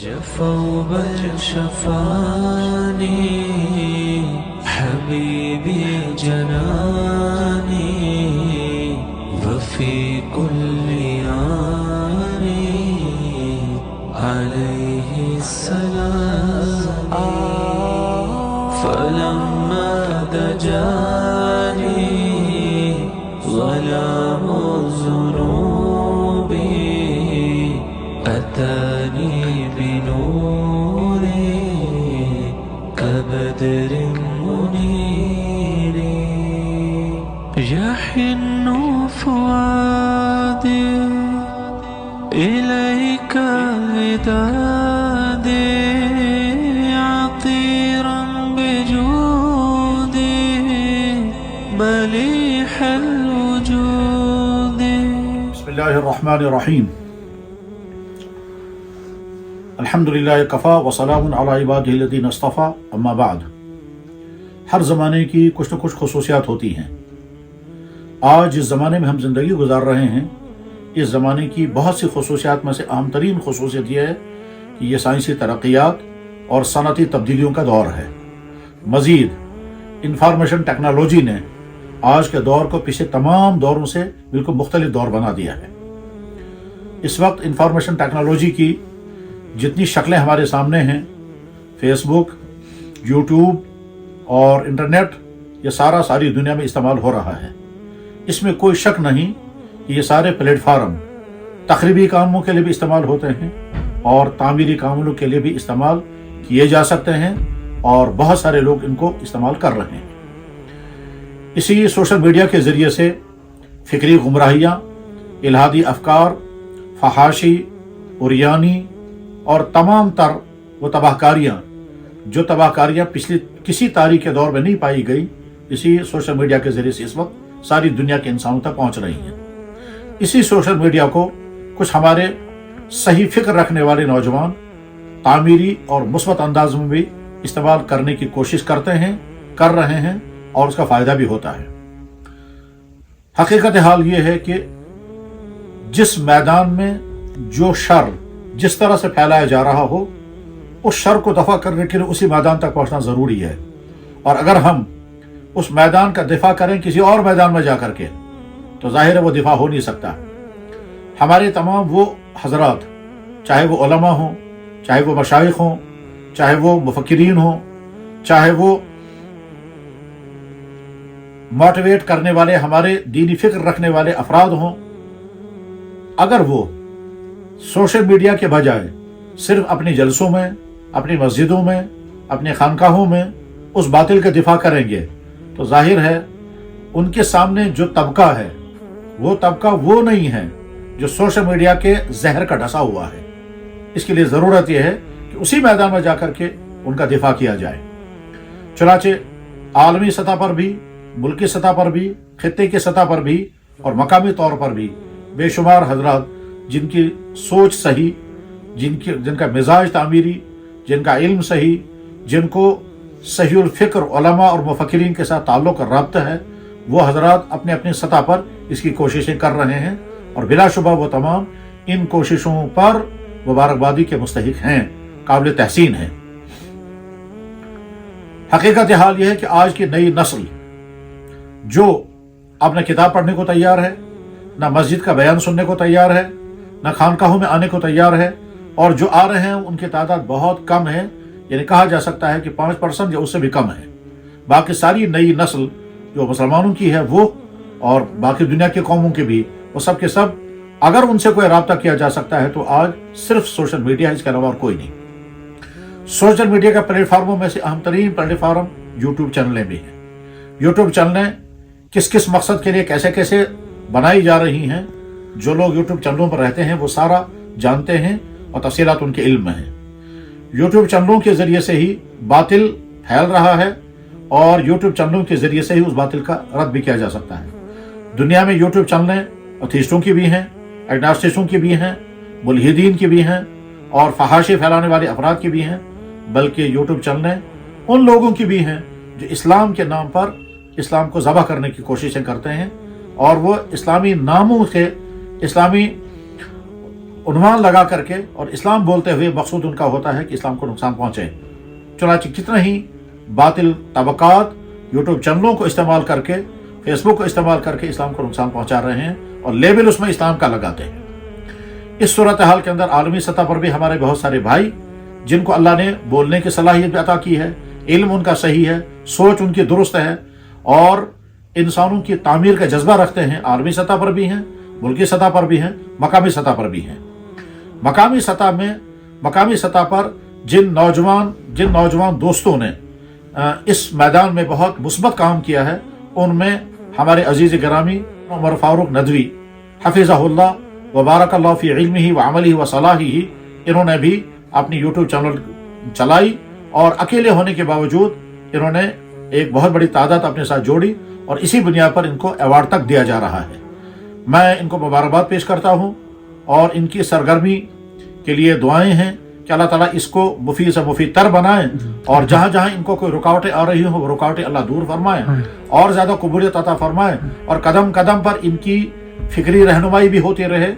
جفوا بل شفاني حبيبي جناني وفي كل آن عليه السلام فلما دجاني ظلام الذنوب أتاني بنور كبدر منير يحن فؤادي إليك ودادي عطيرا بجودي مليح الوجود. بسم الله الرحمن الرحیم. الحمدللہ کفا وسلام علی عبادہ الذین اصطفیٰ اما بعد. ہر زمانے کی کچھ نہ کچھ خصوصیات ہوتی ہیں. آج جس زمانے میں ہم زندگی گزار رہے ہیں اس زمانے کی بہت سی خصوصیات میں سے اہم ترین خصوصیت یہ ہے کہ یہ سائنسی ترقیات اور صنعتی تبدیلیوں کا دور ہے. مزید انفارمیشن ٹیکنالوجی نے آج کے دور کو پچھلے تمام دوروں سے بالکل مختلف دور بنا دیا ہے. اس وقت انفارمیشن ٹیکنالوجی کی جتنی شکلیں ہمارے سامنے ہیں، فیس بک، یوٹیوب اور انٹرنیٹ، یہ ساری دنیا میں استعمال ہو رہا ہے. اس میں کوئی شک نہیں کہ یہ سارے پلیٹ فارم تخریبی کاموں کے لیے بھی استعمال ہوتے ہیں اور تعمیری کاموں کے لیے بھی استعمال کیے جا سکتے ہیں اور بہت سارے لوگ ان کو استعمال کر رہے ہیں. اسی سوشل میڈیا کے ذریعے سے فکری گمراہیاں، الہادی افکار، فحاشی، عریانی اور تمام تر وہ تباہ کاریاں پچھلی کسی تاریخ کے دور میں نہیں پائی گئی، اسی سوشل میڈیا کے ذریعے سے اس وقت ساری دنیا کے انسانوں تک پہنچ رہی ہیں. اسی سوشل میڈیا کو کچھ ہمارے صحیح فکر رکھنے والے نوجوان تعمیری اور مثبت انداز میں بھی استعمال کرنے کی کوشش کر رہے ہیں اور اس کا فائدہ بھی ہوتا ہے. حقیقت حال یہ ہے کہ جس میدان میں جو شر جس طرح سے پھیلایا جا رہا ہو اس شر کو دفع کرنے کے لیے اسی میدان تک پہنچنا ضروری ہے. اور اگر ہم اس میدان کا دفاع کریں کسی اور میدان میں جا کر کے تو ظاہر ہے وہ دفاع ہو نہیں سکتا. ہمارے تمام وہ حضرات، چاہے وہ علماء ہوں، چاہے وہ مشائخ ہوں، چاہے وہ مفکرین ہوں، چاہے وہ موٹیویٹ کرنے والے ہمارے دینی فکر رکھنے والے افراد ہوں، اگر وہ سوشل میڈیا کے بجائے صرف اپنے جلسوں میں، اپنی مسجدوں میں، اپنے خانقاہوں میں اس باطل کا دفاع کریں گے تو ظاہر ہے ان کے سامنے جو طبقہ ہے وہ طبقہ وہ نہیں ہے جو سوشل میڈیا کے زہر کا ڈسا ہوا ہے. اس کے لیے ضرورت یہ ہے کہ اسی میدان میں جا کر کے ان کا دفاع کیا جائے. چنانچہ عالمی سطح پر بھی، ملکی سطح پر بھی، خطے کی سطح پر بھی اور مقامی طور پر بھی بے شمار حضرات جن کی سوچ صحیح، جن کا مزاج تعمیری، جن کا علم صحیح، جن کو صحیح الفکر علماء اور مفکرین کے ساتھ تعلق اور رابطہ ہے، وہ حضرات اپنے اپنی سطح پر اس کی کوششیں کر رہے ہیں اور بلا شبہ وہ تمام ان کوششوں پر مبارکبادی کے مستحق ہیں، قابل تحسین ہیں. حقیقت حال یہ ہے کہ آج کی نئی نسل جو اب نہ کتاب پڑھنے کو تیار ہے، نہ مسجد کا بیان سننے کو تیار ہے، نہ خانقاہوں میں آنے کو تیار ہے، اور جو آ رہے ہیں ان کی تعداد بہت کم ہے، یعنی کہا جا سکتا ہے کہ 5% یا اس سے بھی کم ہے. باقی ساری نئی نسل جو مسلمانوں کی ہے وہ اور باقی دنیا کی قوموں کے بھی، وہ سب کے سب اگر ان سے کوئی رابطہ کیا جا سکتا ہے تو آج صرف سوشل میڈیا ہے، اس کے علاوہ اور کوئی نہیں. سوشل میڈیا کا پلیٹ فارموں میں سے اہم ترین پلیٹ فارم یوٹیوب چینلیں بھی ہیں. یوٹیوب چینلیں کس مقصد کے لیے کیسے بنائی جا رہی ہیں، جو لوگ یوٹیوب چینلوں پر رہتے ہیں وہ سارا جانتے ہیں اور تفصیلات ان کے علم میں ہیں. یوٹیوب چینلوں کے ذریعے سے ہی باطل پھیل رہا ہے اور یوٹیوب چینلوں کے ذریعے سے ہی اس باطل کا رد بھی کیا جا سکتا ہے. دنیا میں یوٹیوب چینلیں ایتھیسٹوں کی بھی ہیں، ایگناسٹکوں کی بھی ہیں، ملحدین کی بھی ہیں اور فحاشی پھیلانے والے افراد کی بھی ہیں، بلکہ یوٹیوب چینلیں ان لوگوں کی بھی ہیں جو اسلام کے نام پر اسلام کو ذبح کرنے کی کوششیں کرتے ہیں اور وہ اسلامی ناموں سے، اسلامی उन्वान लगा करके और इस्लाम बोलते हुए मकसूद उनका होता है कि इस्लाम को नुकसान पहुंचे। चुनांचे कितने ही बातिल तबकात यूट्यूब चैनलों को इस्तेमाल करके, फेसबुक को इस्तेमाल करके इस्लाम को नुकसान पहुंचा रहे हैं और लेबल उसमें इस्लाम का लगाते हैं। इस सूरत हाल के अंदर आलमी सतह पर भी हमारे बहुत सारे भाई जिनको अल्लाह ने बोलने की सलाहियत भी अता की है, इल्म उनका सही है, सोच उनकी दुरुस्त है और इंसानों की तामीर का जज्बा रखते हैं, आलमी सतह पर भी हैं, मुल्की सतह पर भी हैं, मकामी सतह पर भी हैं। मकामी सतह पर जिन नौजवान दोस्तों ने इस मैदान में बहुत मुस्बत काम किया है, उनमें हमारे अजीज गिरामी उमर फारूक नदवी हफिज़हुल्लाह व बारकल्लाहु फी इल्मिही व अमलिही व सलाहिही, इन्होंने भी अपनी यूट्यूब चैनल चलाई और अकेले होने के बावजूद इन्होंने एक बहुत बड़ी तादाद अपने साथ जोड़ी और इसी बुनियाद पर इनको अवार्ड तक दिया जा रहा है। मैं इनको मुबारकबाद पेश करता हूँ और इनकी सरगर्मी के लिए दुआएं हैं कि अल्लाह ताला इसको मुफीद से मुफीद तर बनाए और जहाँ जहाँ इनको कोई रुकावटें आ रही हो वो रुकावटें अल्लाह दूर फरमाए और ज़्यादा कबूलियत अता फरमाए और कदम कदम पर इनकी फिक्री रहनुमाई भी होती रहे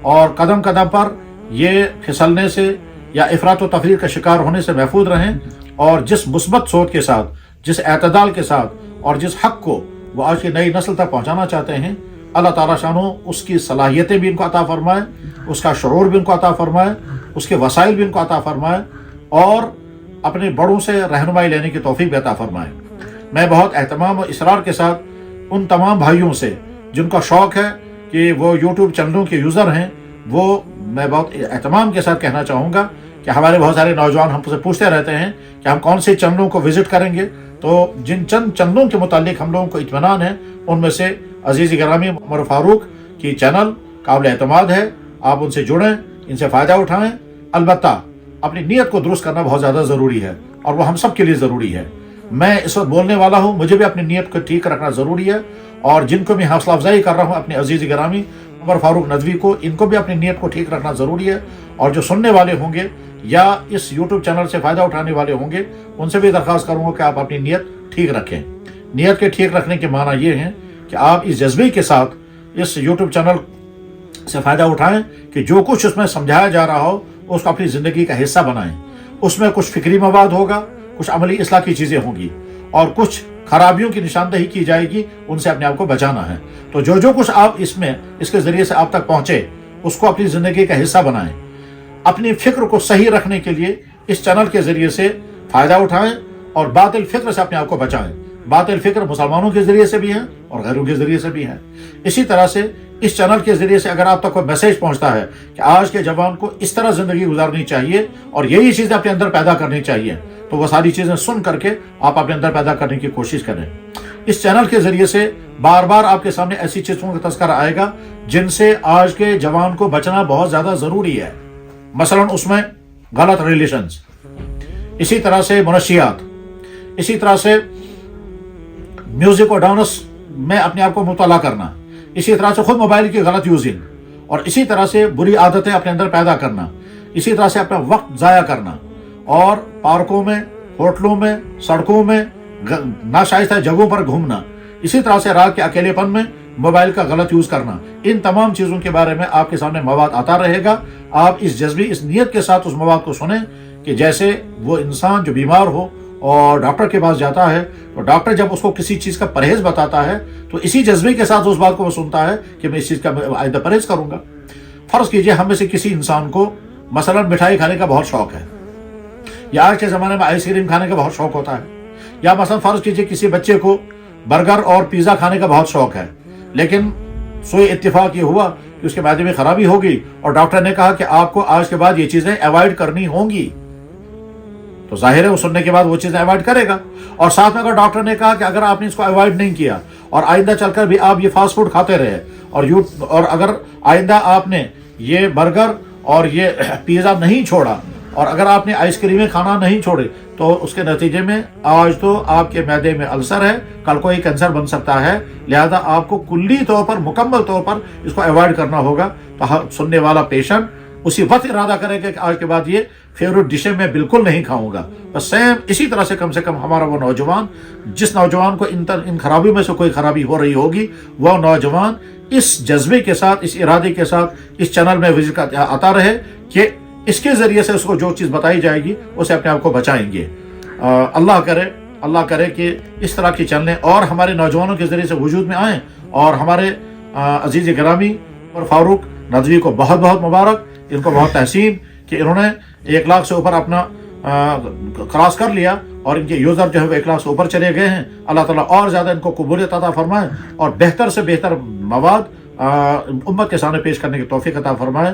और कदम कदम पर ये फिसलने से या इफरात व तफरीर का शिकार होने से महफूज रहें और जिस मुस्बत सोच के साथ, जिस एतदाल के साथ और जिस हक को वो आज की नई नस्ल तक पहुँचाना चाहते हैं, अल्लाह ताला शानो उसकी सलाहियतें भी इनको अता फरमाए, उसका शऊर भी इनको अता फरमाए, उसके वसाइल भी इनको अता फरमाए और अपने बड़ों से रहनुमाई लेने की तौफीक भी अता फरमाए। मैं बहुत एहतमाम और इसरार के साथ उन तमाम भाइयों से जिनका शौक़ है कि वो यूट्यूब चैनलों के यूज़र हैं, वो मैं बहुत एहतमाम के साथ कहना चाहूँगा कि हमारे बहुत सारे नौजवान हमसे पूछते रहते हैं कि हम कौन से चैनलों को विज़िट करेंगे। तो जिन चंद चैनलों के मुतालिक हम लोगों को इत्मीनान है, उनमें से अजीज़ गिरामी उमर फारूक की चैनल काबिल एतमाद है, आप उनसे जुड़ें, इनसे फ़ायदा उठाएं। अलबत्ता अपनी नीयत को दुरुस्त करना बहुत ज़्यादा ज़रूरी है और वो हम सब के लिए ज़रूरी है। मैं इस वक्त बोलने वाला हूँ, मुझे भी अपनी नीयत को ठीक रखना ज़रूरी है और जिनको मैं हौसला अफजाई कर रहा हूँ अपने अजीज़ गिरामी उमर फारूक नदवी को, इनको भी अपनी नीयत को ठीक रखना ज़रूरी है और जो सुनने वाले होंगे या इस यूट्यूब चैनल से फ़ायदा उठाने वाले होंगे उनसे भी दरख्वास्त करूँगा कि आप अपनी नीयत ठीक रखें। नीयत के ठीक रखने के माना ये हैं कि आप इस जज्बे के साथ इस यूट्यूब चैनल से फ़ायदा उठाएं कि जो कुछ उसमें समझाया जा रहा हो उसको अपनी ज़िंदगी का हिस्सा बनाएं। उसमें कुछ फ़िक्री मवाद होगा, कुछ अमली इस्लाह की चीज़ें होंगी और कुछ खराबियों की निशानदही की जाएगी, उनसे अपने आप को बचाना है। तो जो कुछ आप इसके ज़रिए से आप तक पहुँचे उसको अपनी ज़िंदगी का हिस्सा बनाएं। अपनी फ़िक्र को सही रखने के लिए इस चैनल के ज़रिए से फ़ायदा उठाएं और बातिल फ़िक्र से अपने आप को बचाएं। बातिल फ़िक्र मुसलमानों के ज़रिए से भी है और गैरों के ज़रिए से भी है। इसी तरह से इस चैनल के ज़रिए से अगर आप तक कोई मैसेज पहुंचता है कि आज के जवान को इस तरह ज़िंदगी गुजारनी चाहिए और यही चीज़ें अपने अंदर पैदा करनी चाहिए, तो वह सारी चीज़ें सुन करके आप अपने अंदर पैदा करने की कोशिश करें। इस चैनल के ज़रिए से बार बार आपके सामने ऐसी चीज़ों का तज़किरा आएगा जिनसे आज के जवान को बचना बहुत ज़्यादा ज़रूरी है। मसलन उसमें गलत रिलेशंस, इसी तरह से मुनशियात, इसी तरह से म्यूजिक और डांस में अपने आप को मुतला करना, इसी तरह से खुद मोबाइल की गलत यूजिंग और इसी तरह से बुरी आदतें अपने अंदर पैदा करना, इसी तरह से अपना वक्त ज़ाया करना और पार्कों में, होटलों में, सड़कों में, नाशाइस्ता जगहों पर घूमना, इसी तरह से रात के अकेलेपन में मोबाइल का गलत यूज़ करना, इन तमाम चीज़ों के बारे में आपके सामने मवाद आता रहेगा। आप इस जज्बी, इस नीयत के साथ उस मवाद को सुनें कि जैसे वो इंसान जो बीमार हो और डॉक्टर के पास जाता है तो डॉक्टर जब उसको किसी चीज़ का परहेज़ बताता है तो इसी जज्बे के साथ उस बात को वो सुनता है कि मैं इस चीज़ का आइंदा परहेज़ करूँगा। फ़र्ज़ कीजिए हम में से किसी इंसान को मसलन मिठाई खाने का बहुत शौक़ है या आज के ज़माने में आइसक्रीम खाने का बहुत शौक़ होता है, या मसलन फ़र्ज़ कीजिए किसी बच्चे को बर्गर और पिज़्ज़ा खाने का बहुत शौक़ है, लेकिन सोए इत्तेफाक ये हुआ कि उसके मैदे में ख़राबी होगी और डॉक्टर ने कहा कि आपको आज के बाद ये चीज़ें अवॉइड करनी होंगी, तो जाहिर है वो सुनने के बाद वो चीज़ें अवॉइड करेगा। और साथ में अगर डॉक्टर ने कहा कि अगर आपने इसको अवॉइड नहीं किया और आइंदा चलकर भी आप ये फास्ट फूड खाते रहे और अगर आइंदा आपने ये बर्गर और ये पिज़्ज़ा नहीं छोड़ा और अगर आपने आइसक्रीमें खाना नहीं छोड़े तो उसके नतीजे में आज तो आपके मैदे में अल्सर है, कल को ही कैंसर बन सकता है। लिहाजा आपको कुल्ली तौर पर, मुकम्मल तौर पर इसको अवॉइड करना होगा। तो सुनने वाला पेशेंट उसी वक्त इरादा करेगा कि आज के बाद ये फेवरेट डिशें मैं बिल्कुल नहीं खाऊंगा। बस सेम इसी तरह से कम हमारा वो नौजवान, जिस नौजवान को इन खराबियों में से कोई खराबी हो रही होगी, वह नौजवान اس جذبے کے ساتھ، اس ارادے کے ساتھ اس چینل میں وزٹ آتا رہے کہ اس کے ذریعے سے اس کو جو چیز بتائی جائے گی اسے اپنے آپ کو بچائیں گے۔ اللہ کرے کہ اس طرح کی چینلیں اور ہمارے نوجوانوں کے ذریعے سے وجود میں آئیں، اور ہمارے عزیز گرامی اور فاروق ندوی کو بہت بہت مبارک، ان کو بہت تحسین کہ انہوں نے 1 لاکھ سے اوپر اپنا کراس کر لیا، اور ان کے یوزر جو ہے وہ 1 لاکھ سے اوپر چلے گئے ہیں۔ اللہ تعالیٰ اور زیادہ ان کو قبولیت عطا فرمائے، اور بہتر سے بہتر مواد امت کے سامنے پیش کرنے کی توفیق عطا فرمائے۔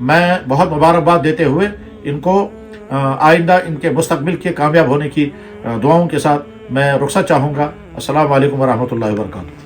میں بہت مبارکباد دیتے ہوئے ان کو آئندہ ان کے مستقبل کے کامیاب ہونے کی دعاؤں کے ساتھ میں رخصت چاہوں گا۔ السلام علیکم ورحمۃ اللہ وبرکاتہ۔